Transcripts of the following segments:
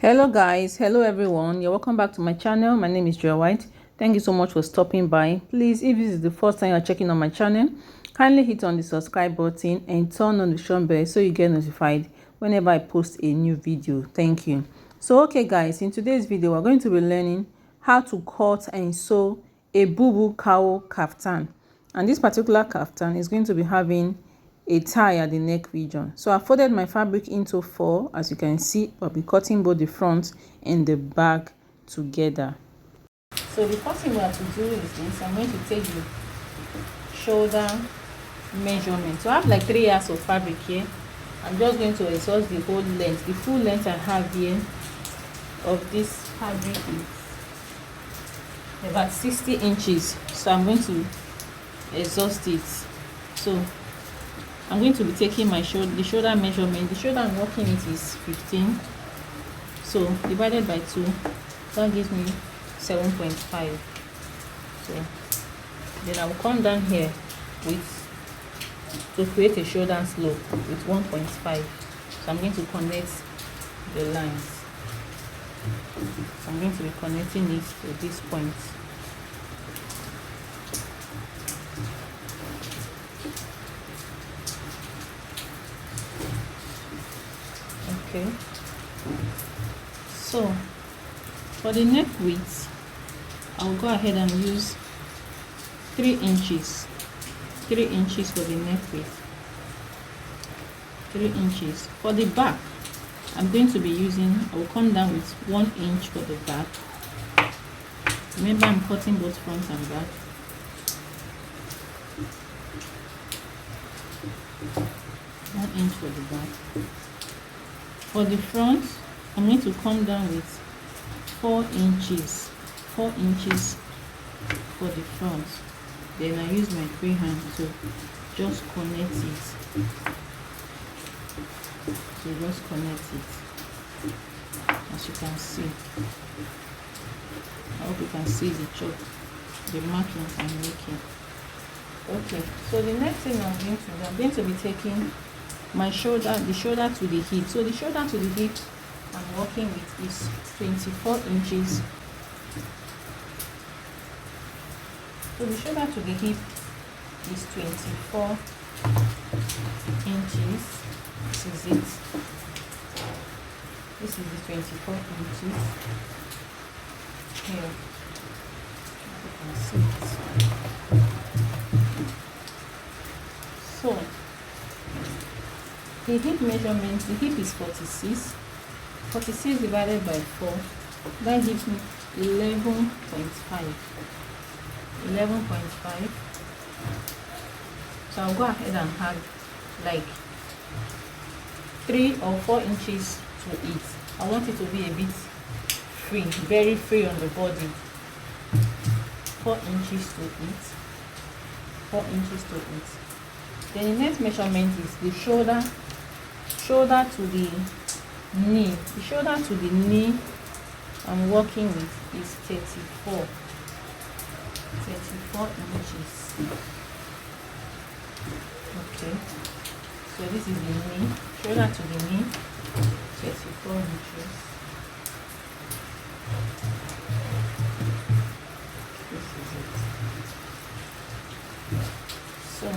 Hello guys, hello everyone, you're welcome back to my channel. My name is Joy White. Thank you so much for stopping by. Please, if this is the first time you're checking on my channel, kindly hit on the subscribe button and turn on the notification bell so you get notified whenever I post a new video. Thank you. So okay guys, in today's video we're going to be learning how to cut and sew a Bubu cowl kaftan, and this particular kaftan is going to be having a tie at the neck region. So I folded my fabric into 4, as you can see. I'll be cutting both the front and the back together. So the first thing we have to do is this. I'm going to take the shoulder measurement. So I have like 3 yards of fabric here. I'm just going to exhaust the whole length. The full length I have here of this fabric is about 60 inches. So I'm going to exhaust it. So I'm going to be taking my the shoulder measurement. The shoulder I'm working it is 15. So divided by 2, that gives me 7.5. So then I will come down here to create a shoulder slope with 1.5. So I'm going to connect the lines. So I'm going to be connecting it to this point. Okay, so for the neck width, I'll go ahead and use 3 inches. 3 inches for the neck width. 3 inches. For the back, I'm going to be using, I will come down with 1 inch for the back. Remember, I'm cutting both front and back. Inch for the back. For the front, I'm going to come down with 4 inches. 4 inches for the front. Then I use my free hand to just connect it. So just connect it. As you can see. I hope you can see the markings I'm making. Okay, so the next thing I'm going to be taking my shoulder, the shoulder to the hip. So the shoulder to the hip I'm working with is 24 inches. So the shoulder to the hip is 24 inches. This is it. This is the 24 inches. Here, you can see it. So the hip measurement, the hip is 46. 46 divided by 4, that gives me 11.5. 11.5. So I'll go ahead and add like 3 or 4 inches to it. I want it to be a bit free, very free on the body. 4 inches to it. 4 inches to it. Then the next measurement is the shoulder to the knee. The shoulder to the knee I'm working with is 34 inches. Okay, so this is the knee, shoulder to the knee, 34 inches. This is it. So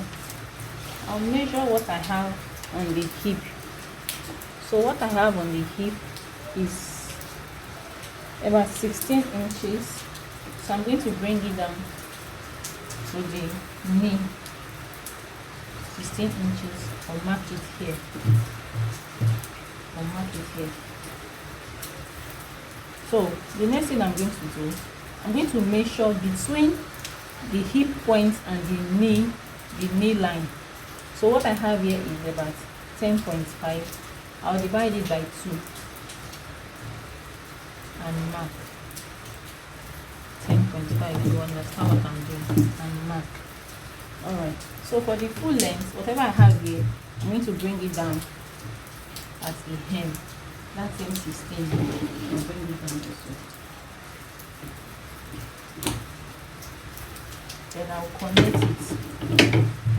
I'll measure what I have on the hip. So what I have on the hip is about 16 inches. So I'm going to bring it down to the knee. 16 inches. I'll mark it here. I'll mark it here. So the next thing I'm going to do, I'm going to measure between the hip point and the knee line. So what I have here is about 10.5. I'll divide it by 2 and mark 10.5. You understand what I'm doing? And mark. Alright, so for the full length, whatever I have here, I'm going to bring it down at the hem. That's M16. I'll bring it down this way. Then I'll connect it.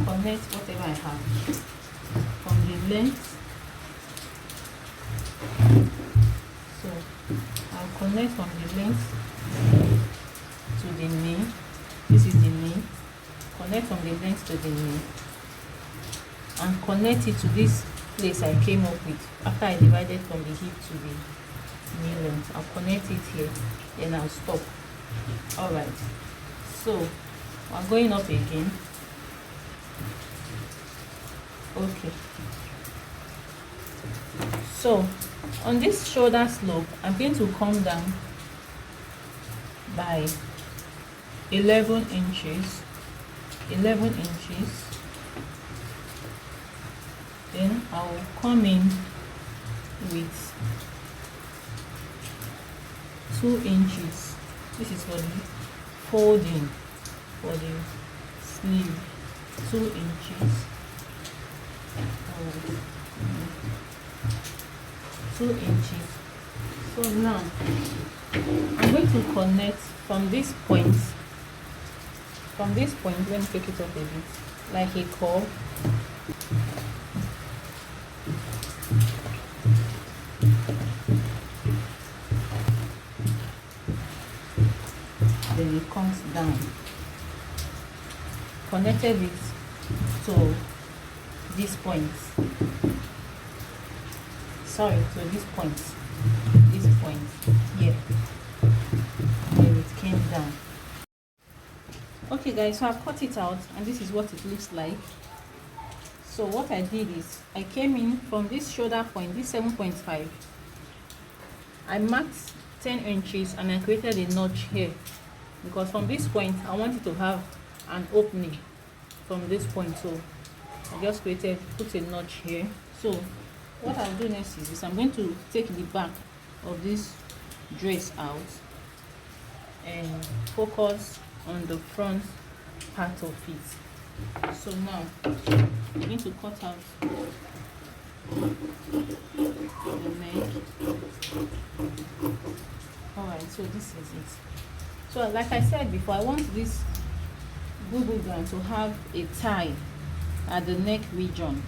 Connect whatever I have from the length. So connect from the length to the knee. This is the knee. Connect from the length to the knee and connect it to this place I came up with after I divided from the hip to the knee length. I'll connect it here, then I'll stop. All right, so I'm going up again. Okay, so on this shoulder slope I'm going to come down by 11 inches. Then I'll come in with 2 inches. This is for the folding for the sleeve. 2 inches. 2 inches. So now I'm going to connect from this point. From this point, let me take it up a bit, like a cowl. Then it comes down. Connected it to this point. Sorry, to this point. This point here. Then it came down. Okay guys, so I've cut it out and this is what it looks like. So what I did is I came in from this shoulder point, this 7.5. I marked 10 inches and I created a notch here because from this point I wanted to have an opening from this point. So I just put a notch here. So what I'll do next is this. I'm going to take the back of this dress out and focus on the front part of it. So now I'm going to cut out the neck. Alright, so this is it. So like I said before, I want this Bubu gown to have a tie at the neck region,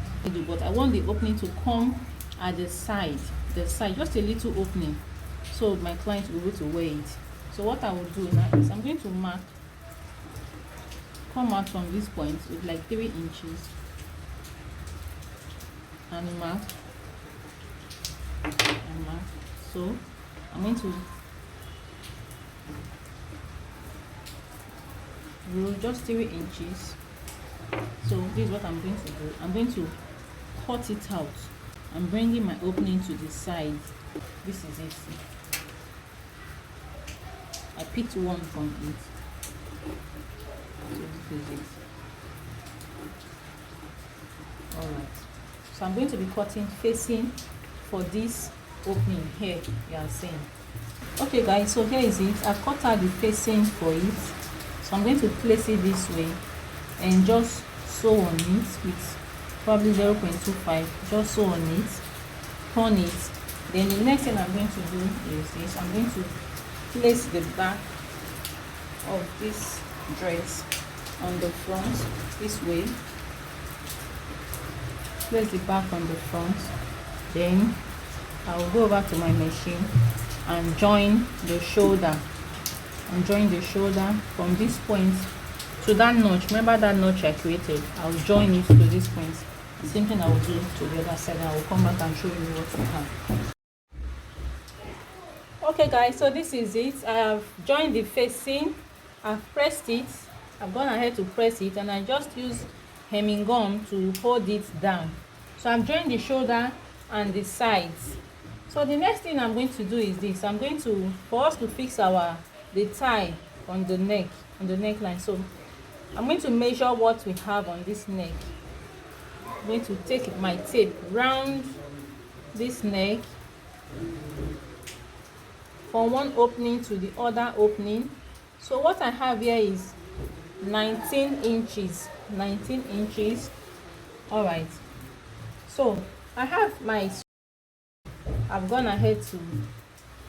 but I want the opening to come at the side, just a little opening, so my client will be able to wear it. So what I will do now is I'm going to mark, come out from this point with like 3 inches and mark. So I'm going to roll just 3 inches. So this is what I'm going to do. I'm going to cut it out. I'm bringing my opening to the side. This is it. I picked one from it. So this is it. Alright. So I'm going to be cutting facing for this opening here you are seeing. Okay guys, so here is it. I've cut out the facing for it. So I'm going to place it this way and just sew on it with probably 0.25. Just sew on it, turn it. Then the next thing I'm going to do is this. I'm going to place the back of this dress on the front this way. Place the back on the front. Then I will go over to my machine and join the shoulder. And join the shoulder from this point to that notch. Remember that notch I created? I'll join it to this point. The same thing I will do to the other side. I will come back and show you what we have. Okay guys, so this is it. I have joined the facing. I've pressed it. I've gone ahead to press it, and I just use hemming gum to hold it down. So I'm joining the shoulder and the sides. So the next thing I'm going to do is this. I'm going to, for us to fix the tie on the neck, on the neckline. So I'm going to measure what we have on this neck. I'm going to take my tape round this neck from one opening to the other opening. So what I have here is 19 inches. 19 inches. All right. So I have my, I've gone ahead to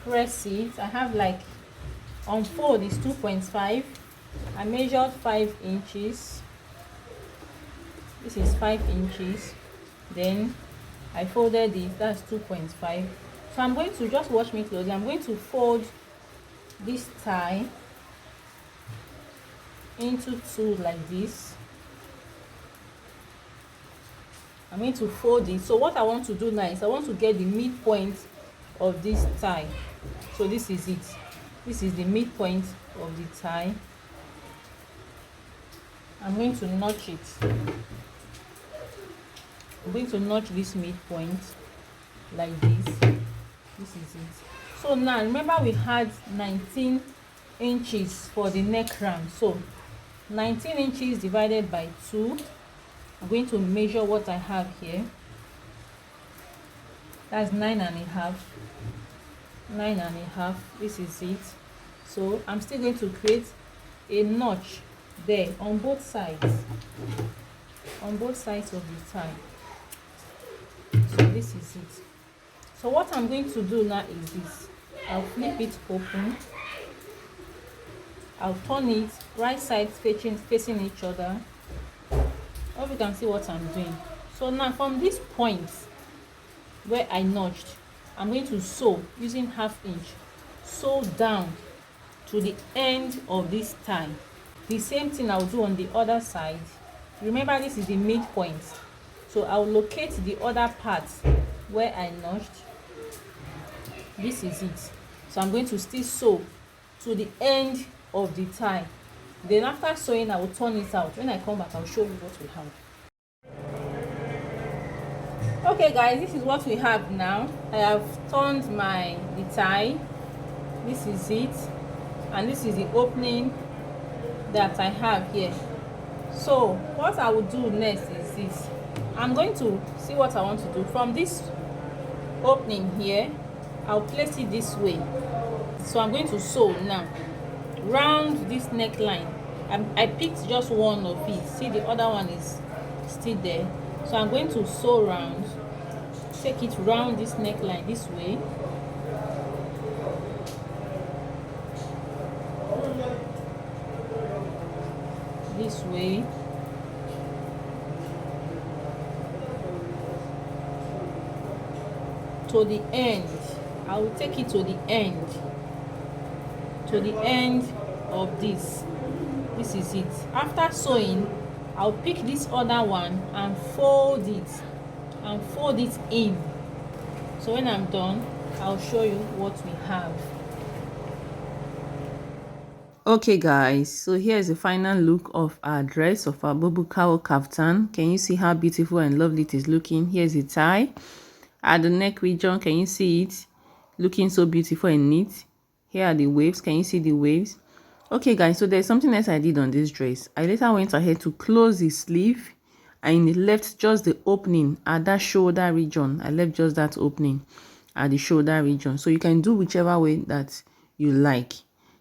press it. I have like, on fold is 2.5. I measured 5 inches. This is 5 inches. Then I folded it. That's 2.5. So I'm going to, just watch me closely, I'm going to fold this tie into two like this. I'm going to fold it. So what I want to do now is I want to get the midpoint of this tie. So this is it. This is the midpoint of the tie. I'm going to notch it. I'm going to notch this midpoint like this. This is it. So now remember we had 19 inches for the neck round. So 19 inches divided by 2. I'm going to measure what I have here. That's 9.5. 9.5. This is it. So I'm still going to create a notch there on both sides. On both sides of the tie. So this is it. So what I'm going to do now is this. I'll flip it open. I'll turn it right side facing each other. Hope you can see what I'm doing. So now from this point where I notched, I'm going to sew using 1/2 inch. Sew down to the end of this tie. The same thing I'll do on the other side. Remember, this is the midpoint. So I'll locate the other part where I notched. This is it. So I'm going to still sew to the end of the tie. Then after sewing, I will turn it out. When I come back, I'll show you what we have. Okay guys, this is what we have now. I have turned the tie. This is it. And this is the opening that I have here. So what I will do next is this. I'm going to see what I want to do. From this opening here, I'll place it this way. So I'm going to sew now round this neckline. I picked just one of it. See, the other one is still there. So I'm going to sew round, take it round this neckline this way. This way. To the end. I will take it to the end. To the end of this. This is it. After sewing, I'll pick this other one and fold it in. So when I'm done, I'll show you what we have. Okay guys, so here's the final look of our dress, of our Bubu cowl kaftan. Can you see how beautiful and lovely it is looking? Here's the tie. At the neck region, can you see it? Looking so beautiful and neat. Here are the waves. Can you see the waves? Okay guys, so there's something else I did on this dress. I later went ahead to close the sleeve and left just the opening at that shoulder region. I left just that opening at the shoulder region. So you can do whichever way that you like.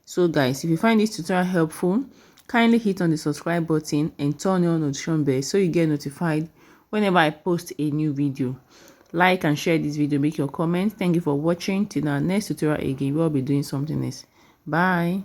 So guys, if you find this tutorial helpful, kindly hit on the subscribe button and turn on notification bell so you get notified whenever I post a new video. Like and share this video, make your comments. Thank you for watching. Till our next tutorial again, we'll be doing something else. Bye.